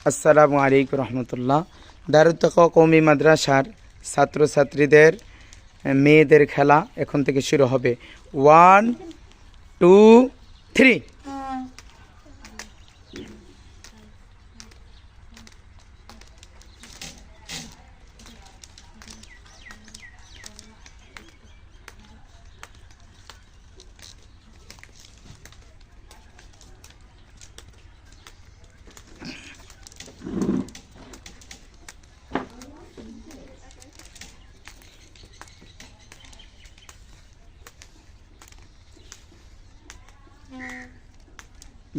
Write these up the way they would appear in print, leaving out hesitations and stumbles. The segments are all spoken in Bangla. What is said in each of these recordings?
আসসালামু আলাইকুম রহমতুল্লাহ। দারুত তাকওয়া কওমি মাদ্রাসার ছাত্রছাত্রীদের মেয়েদের খেলা এখন থেকে শুরু হবে। 1 2 3।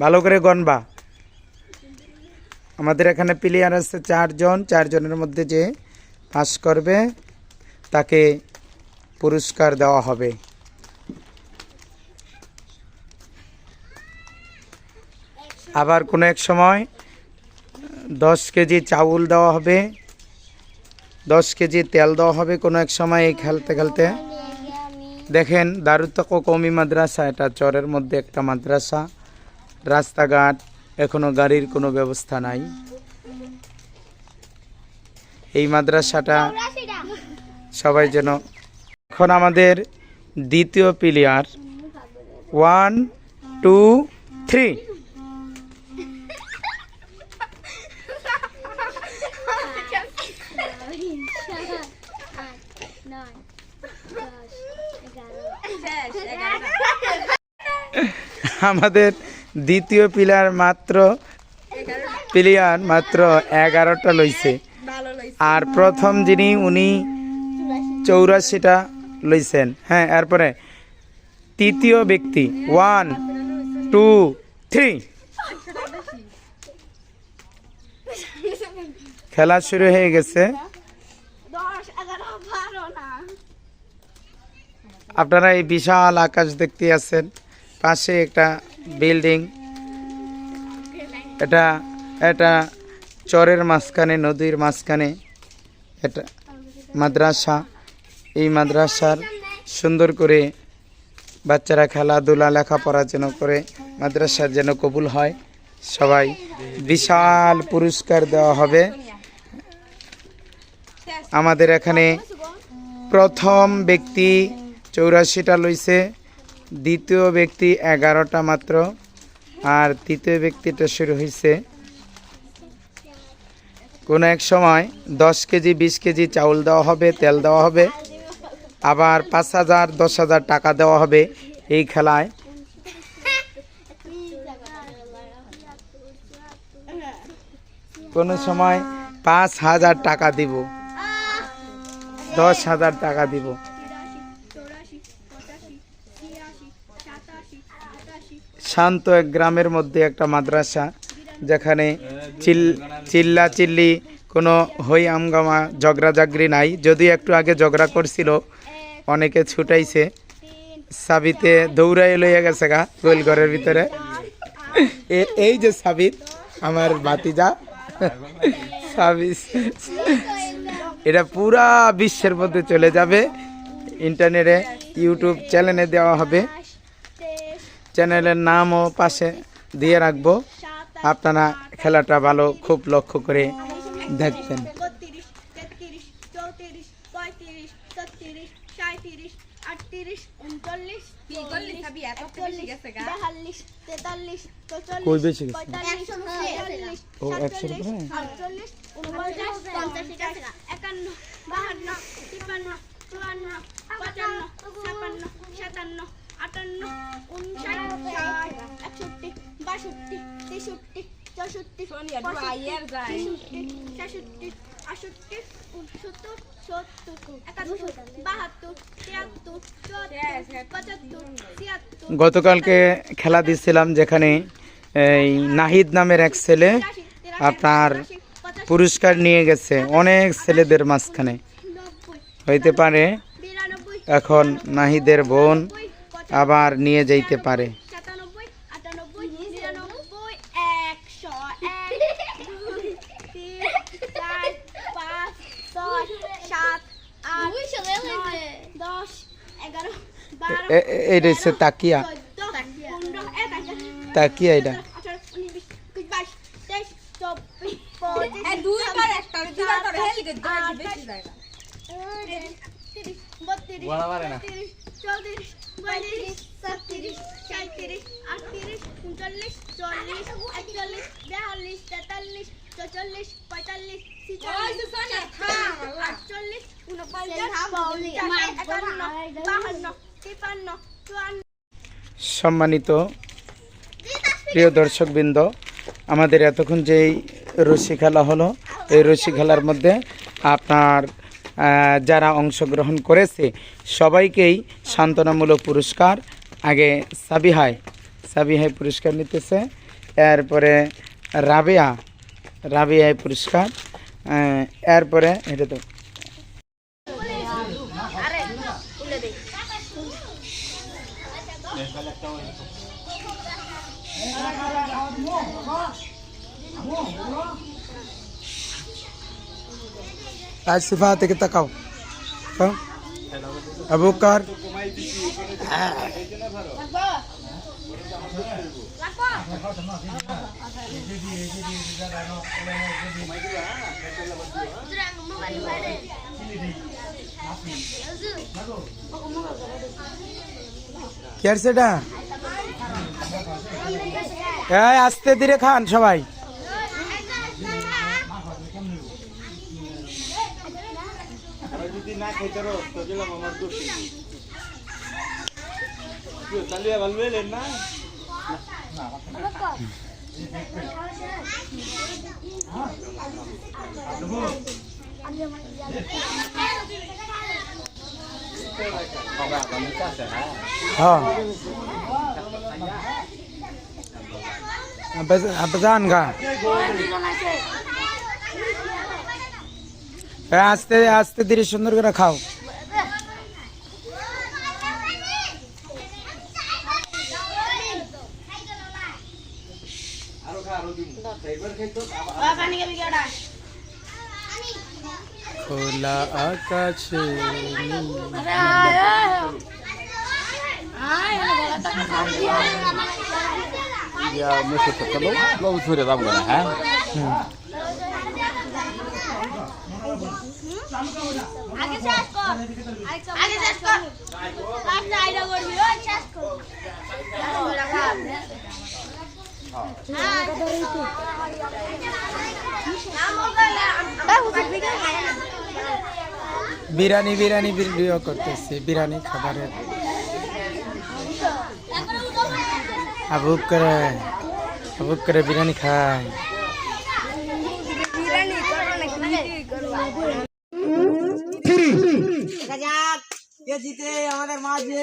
ভালো করে গণবা। আমাদের এখানে প্লেয়ার আছে 4 জন। 4 জনের মধ্যে যে পাস করবে তাকে পুরস্কার দেওয়া হবে। আবার কোনো এক সময় 10 কেজি চাউল দেওয়া হবে, 10 কেজি তেল দেওয়া হবে কোনো এক সময়। এই খেলতে খেলতে দেখেন দারুত তাকওয়া কওমি মাদ্রাসা, এটা চরের মধ্যে একটা মাদ্রাসা। রাস্তাঘাট এখনো গাড়ির কোনো ব্যবস্থা নাই। এই মাদ্রাসাটা সবাই যেন। এখন আমাদের দ্বিতীয় প্লেয়ার 1 2 3। আমাদের দ্বিতীয় প্লেয়ার মাত্র 11টা লইছে, আর প্রথম যিনি উনি 84টা লইছেন। হ্যাঁ, এরপরে তৃতীয় ব্যক্তি 1 2 3। খেলা শুরু হয়ে গেছে। আপনারা এই বিশাল আকাশ দেখতে আছেন, পাশে একটা বিল্ডিং। এটা চরের মাঝখানে, নদীর মাঝখানে এটা মাদ্রাসা। এই মাদ্রাসার সুন্দর করে বাচ্চারা খেলাধুলা লেখাপড়া যেন করে, মাদ্রাসার যেন কবুল হয়। সবাই বিশাল পুরস্কার দেওয়া হবে। আমাদের এখানে প্রথম ব্যক্তি 84টা লইছে, দ্বিতীয় ব্যক্তি 11টা মাত্র, আর তৃতীয় ব্যক্তিটা শুরু হয়েছে। কোনো এক সময় 10 কেজি 20 কেজি চাউল দেওয়া হবে, তেল দেওয়া হবে, আবার 5000 10,000 টাকা দেওয়া হবে এই খেলায়। কোনো সময় 5000 টাকা দিব, 10,000 টাকা দিব। শান্ত এক গ্রামের মধ্যে একটা মাদ্রাসা, যেখানে চিল্লাচিল্লি কোনো হই আমগামা ঝগড়াঝাগড়ি নাই। যদি একটু আগে ঝগড়া করছিল, অনেকে ছুটাইছে, সাবিতে দৌড়াই লইয়া গেছে গা গোল ঘরের ভিতরে। এই যে সাবিত আমার ভাতিজা সাবিত, এটা পুরা বিশ্বের মধ্যে চলে যাবে। ইন্টারনেটে ইউটিউব চ্যানেলে দেওয়া হবে। চ্যানেলের নামও পাশে দিয়ে রাখবো, আপনারা খেলাটা ভালো খুব লক্ষ্য করে দেখবেন। কই বেশি গেছে? ও 100 উপরে। 55 গতকালকে খেলা দিচ্ছিলাম, যেখানে এই নাহিদ নামের এক ছেলে আপনার পুরস্কার নিয়ে গেছে। অনেক ছেলেদের মাঝখানে হইতে পারে এখন নাহিদের বোন আবার নিয়ে যাইতে পারে। এইটা হচ্ছে তাকিয়া, তাকিয়া এটা। দুইবার একটা দুইবার করে হেলি কে বেশি যায় না 32 বড় পারে না 34 42 37 37 38 39 40 41 42 43 44 45 সম্মানিত প্রিয় দর্শকবৃন্দ, আমাদের এতক্ষণ যেই রশি খেলা হলো, এই রশি খেলার মধ্যে আপনার যারা অংশগ্রহণ করেছে সবাইকেই সান্ত্বনামূলক পুরস্কার, আগে সাবিহাই পুরস্কার নিতেছে, এরপরে রাবিয়ায় পুরস্কার, এরপরে এটা তো आज सिफा থেকে তাকাও আবুকার কি আর সেটা এই আস্তে ধীরে খান সবাই। যদি না খাইতে রো তো গেলাম আমার দোষী কি তালিয়া ভালবেলেন না हाँ अब जान का आस्ते आस्ते धीरे सुंदर করে খাও। খোলা আকাশে ইয়া মেসে তো চলো বাবু ছুড়ে দাম করে হ্যাঁ আগে শেষ কর লাস্ট আইডা করবি ওই শেষ কর বিরিয়ানি বিরিয়ানি ভিডিও করতেছে, বিরিয়ানি খাবারের আবুক করে বিরিয়ানি খায়। কে জিতে আমাদের মাঝে